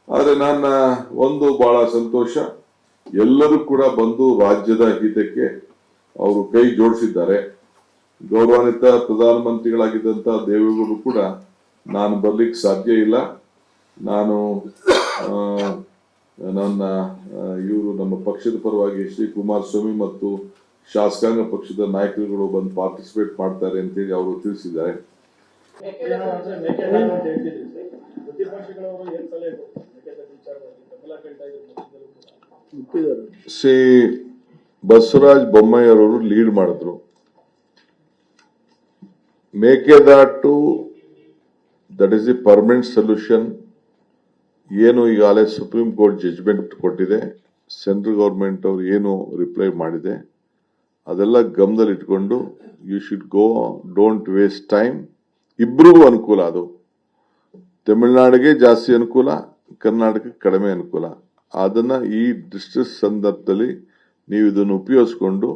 ಆದ್ರೆ ನನ್ನ ಒಂದು ಬಹಳ ಸಂತೋಷ, ಎಲ್ಲರೂ ಕೂಡ ಬಂದು ರಾಜ್ಯದ ಹಿತಕ್ಕೆ ಅವರು ಕೈ ಜೋಡಿಸಿದ್ದಾರೆ. ಗೌರವಾನ್ವಿತ ಪ್ರಧಾನಮಂತ್ರಿಗಳಾಗಿದ್ದಂತ ದೇವೇಗೌಡರು ಕೂಡ ನಾನು ಬರ್ಲಿಕ್ಕೆ ಸಾಧ್ಯ ಇಲ್ಲ, ನಾನು ನನ್ನ ಇವರು ನಮ್ಮ ಪಕ್ಷದ ಪರವಾಗಿ ಶ್ರೀ ಕುಮಾರಸ್ವಾಮಿ ಮತ್ತು ಶಾಸಕಾಂಗ ಪಕ್ಷದ ನಾಯಕರುಗಳು ಬಂದು ಪಾರ್ಟಿಸಿಪೇಟ್ ಮಾಡ್ತಾರೆ ಅಂತೇಳಿ ಅವರು ತಿಳಿಸಿದ್ದಾರೆ. ಶ್ರೀ ಬಸವರಾಜ ಬೊಮ್ಮಾಯಿ ಅವರು ಲೀಡ್ ಮಾಡಿದ್ರು. Mekedatu that is the permanent solution ಏನು ಈಗಾಗಲೇ ಸುಪ್ರೀಂ ಕೋರ್ಟ್ ಜಡ್ಜ್ಮೆಂಟ್ ಕೊಟ್ಟಿದೆ, ಸೆಂಟ್ರಲ್ ಗವರ್ಮೆಂಟ್ ಅವರು ಏನು ರಿಪ್ಲೈ ಮಾಡಿದೆ ಅದೆಲ್ಲ ಗಮನದಲ್ಲಿ ಇಟ್ಕೊಂಡು you should go, don't waste time. ಇಬ್ರಿಗೂ ಅನುಕೂಲ, ಅದು ತಮಿಳುನಾಡಿಗೆ ಜಾಸ್ತಿ ಅನುಕೂಲ, ಕರ್ನಾಟಕಕ್ಕೆ ಕಡಿಮೆ ಅನುಕೂಲ. ಅದನ್ನ ಈ ಡಿಸ್ಟ್ರಿಕ್ಟ್ ಸಂದರ್ಭದಲ್ಲಿ ನೀವು ಇದನ್ನು ಉಪಯೋಗಿಸಿಕೊಂಡು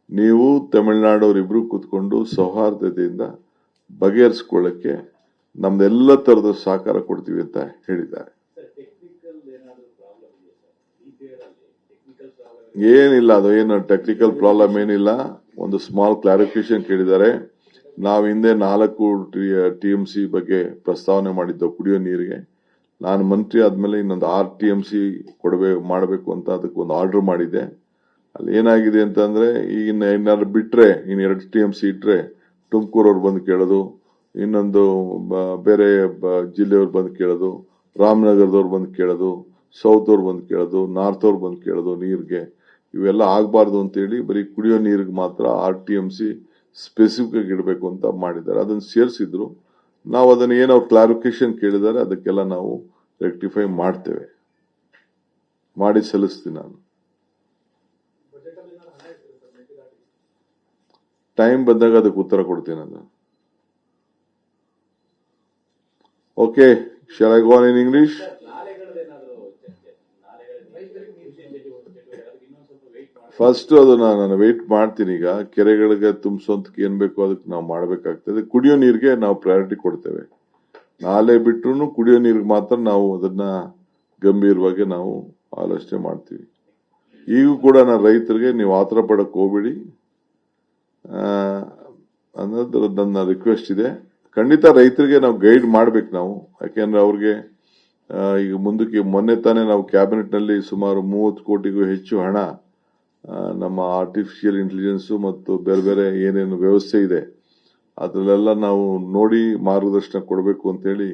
ನೀವು ತಮಿಳುನಾಡವರಿಬ್ರು ಕೂತ್ಕೊಂಡು ಸೌಹಾರ್ದತೆಯಿಂದ ಬಗೆಹರಿಸಿಕೊಳ್ಳಕ್ಕೆ ನಮ್ದೆಲ್ಲ ತರದ ಸಹಕಾರ ಕೊಡ್ತೀವಿ ಅಂತ ಹೇಳಿದ್ದಾರೆ. ಏನಿಲ್ಲ, ಅದು ಏನು ಟೆಕ್ನಿಕಲ್ ಪ್ರಾಬ್ಲಮ್ ಏನಿಲ್ಲ. ಒಂದು ಸ್ಮಾಲ್ ಕ್ಲಾರಿಫಿಕೇಶನ್ ಕೇಳಿದ್ದಾರೆ. ನಾವು ಹಿಂದೆ 4 TMC ಬಗ್ಗೆ ಪ್ರಸ್ತಾವನೆ ಮಾಡಿದ್ದು ಕುಡಿಯೋ ನೀರಿಗೆ. ನಾನು ಮಂತ್ರಿ ಆದ್ಮೇಲೆ ಇನ್ನೊಂದು 6 TMC ಮಾಡಬೇಕು ಅಂತ ಅದಕ್ಕೆ ಒಂದು ಆರ್ಡರ್ ಮಾಡಿದ್ದೆ. ಅಲ್ಲಿ ಏನಾಗಿದೆ ಅಂತಂದ್ರೆ ಈಗ ಏನಾದ್ರು ಬಿಟ್ರೆ ಇನ್ನು 2 TMC ಇಟ್ರೆ ತುಮಕೂರವ್ರು ಬಂದು ಕೇಳೋದು, ಇನ್ನೊಂದು ಬೇರೆ ಜಿಲ್ಲೆಯವ್ರು ಬಂದು ಕೇಳೋದು, ರಾಮನಗರದವ್ರು ಬಂದು ಕೇಳೋದು, ಸೌತ್ ಅವ್ರು ಬಂದು ಕೇಳೋದು, ನಾರ್ತ್ ಅವ್ರು ಬಂದು ಕೇಳೋದು ನೀರಿಗೆ. ಇವೆಲ್ಲ ಆಗಬಾರ್ದು ಅಂತೇಳಿ ಬರೀ ಕುಡಿಯೋ ನೀರಿಗೆ ಮಾತ್ರ 6 TMC ಸ್ಪೆಸಿಫಿಕ್ ಆಗಿ ಇಡಬೇಕು ಅಂತ ಮಾಡಿದ್ದಾರೆ. ಅದನ್ನು ಸೇರಿಸಿದ್ರು. ನಾವು ಅದನ್ನ ಏನು ಅವ್ರು ಕ್ಲಾರಿಫಿಕೇಶನ್ ಕೇಳಿದ್ದಾರೆ ಅದಕ್ಕೆಲ್ಲ ನಾವು ರೆಕ್ಟಿಫೈ ಮಾಡ್ತೇವೆ, ಮಾಡಿ ಸಲ್ಲಿಸ್ತೀನಿ. ನಾನು ಟೈಮ್ ಬಂದಾಗ ಅದಕ್ಕೆ ಉತ್ತರ ಕೊಡ್ತೀನಿ. ಅದು okay. Shall I go on in English? First ಅದು ನಾನು ವೇಟ್ ಮಾಡ್ತೀನಿ. ಈಗ ಕೆರೆಗಳಿಗೆ ತುಂಬಿಸೋದಕ್ಕೆ ಏನ್ ಬೇಕೋ ಅದಕ್ಕೆ ನಾವು ಮಾಡಬೇಕಾಗ್ತದೆ. ಕುಡಿಯೋ ನೀರಿಗೆ ನಾವು ಪ್ರಯಾರಿಟಿ ಕೊಡ್ತೇವೆ. ನಾಲೆ ಬಿಟ್ರು ಕುಡಿಯೋ ನೀರಿಗೆ ಮಾತ್ರ ನಾವು ಅದನ್ನ ಗಂಭೀರವಾಗಿ ನಾವು ಆಲೋಚನೆ ಮಾಡ್ತೀವಿ. ಈಗೂ ಕೂಡ ನಾನು ರೈತರಿಗೆ ನೀವು ಆತರ ಪಡಕ್ ಹೋಗ್ಬೇಡಿ ಅನ್ನೋದು ನನ್ನ ರಿಕ್ವೆಸ್ಟ್ ಇದೆ. ಖಂಡಿತ ರೈತರಿಗೆ ನಾವು ಗೈಡ್ ಮಾಡ್ಬೇಕು ನಾವು, ಯಾಕೆಂದ್ರೆ ಅವ್ರಿಗೆ ಈಗ ಮುಂದಕ್ಕೆ ಮೊನ್ನೆ ತಾನೇ ನಾವು ಕ್ಯಾಬಿನೆಟ್ ನಲ್ಲಿ ಸುಮಾರು 30 ಕೋಟಿಗೂ ಹೆಚ್ಚು ಹಣ ನಮ್ಮ ಆರ್ಟಿಫಿಷಿಯಲ್ ಇಂಟೆಲಿಜೆನ್ಸ್ ಮತ್ತು ಬೇರೆ ಬೇರೆ ಏನೇನು ವ್ಯವಸ್ಥೆ ಇದೆ ಅದರಲ್ಲೆಲ್ಲ ನಾವು ನೋಡಿ ಮಾರ್ಗದರ್ಶನ ಕೊಡಬೇಕು ಅಂತ ಹೇಳಿ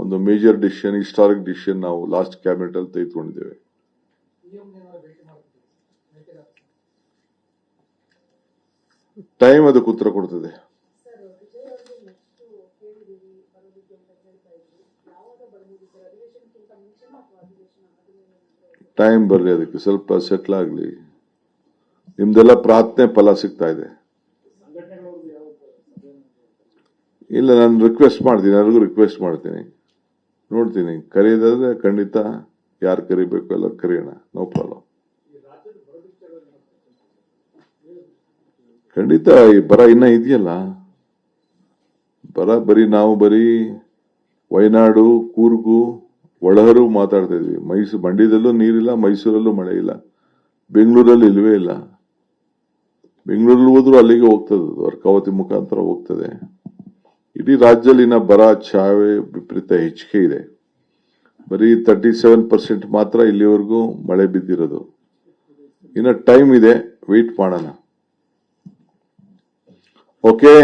ಒಂದು ಮೇಜರ್ ಡಿಸಿಷನ್, ಹಿಸ್ಟಾರಿಕ್ ಡಿಸಿಷನ್ ನಾವು ಲಾಸ್ಟ್ ಕ್ಯಾಬಿನೆಟ್ ಅಲ್ಲಿ ತೆಗೆದುಕೊಂಡಿದ್ದೇವೆ. ಟೈಮ್ ಅದಕ್ಕೆ ಉತ್ತರ ಕೊಡ್ತದೆ. ಟೈಮ್ ಬರ್ಲಿ, ಅದಕ್ಕೆ ಸ್ವಲ್ಪ ಸೆಟ್ಲ್ ಆಗ್ಲಿ. ನಿಮ್ದೆಲ್ಲ ಪ್ರಾರ್ಥನೆ ಫಲ ಸಿಗ್ತಾ ಇದೆ. ಇಲ್ಲ, ನಾನು ರಿಕ್ವೆಸ್ಟ್ ಮಾಡ್ತೀನಿ, ಎಲ್ಲರಿಗೂ ರಿಕ್ವೆಸ್ಟ್ ಮಾಡ್ತೀನಿ. ನೋಡ್ತೀನಿ, ಕರೆಯೋದಾದ್ರೆ ಖಂಡಿತ ಯಾರು ಕರಿಬೇಕು ಎಲ್ಲ ಕರೆಯೋಣ, ನೋ ಪ್ರಾಬ್ಲಮ್. ಖಂಡಿತ ಈ ಬರ ಇನ್ನ ಇದೆಯಲ್ಲ, ನಾವು ಬರೀ ವಯನಾಡು, ಕೂರ್ಗು, ಒಳಹರು ಮಾತಾಡ್ತಾ ಇದ್ವಿ. ಮಂಡ್ಯದಲ್ಲೂ ನೀರಿಲ್ಲ, ಮೈಸೂರಲ್ಲೂ ಮಳೆ ಇಲ್ಲ, ಬೆಂಗಳೂರಲ್ಲಿ ಇಲ್ವೇ ಇಲ್ಲ. ಬೆಂಗಳೂರಲ್ಲಿ ಹೋದ್ರೂ ಅಲ್ಲಿಗೆ ಹೋಗ್ತದೆ, ಅರ್ಕಾವತಿ ಮುಖಾಂತರ ಹೋಗ್ತದೆ. ಇಡೀ ರಾಜ್ಯದಲ್ಲಿನ ಬರ ಛಾಯೆ ವಿಪರೀತ ಹೆಚ್ಚಿಗೆ ಇದೆ. ಬರೀ 37% ಮಾತ್ರ ಇಲ್ಲಿವರೆಗೂ ಮಳೆ ಬಿದ್ದಿರೋದು. ಇನ್ನ ಟೈಮ್ ಇದೆ, ವೇಟ್ ಮಾಡೋಣ. ಓಕೆ.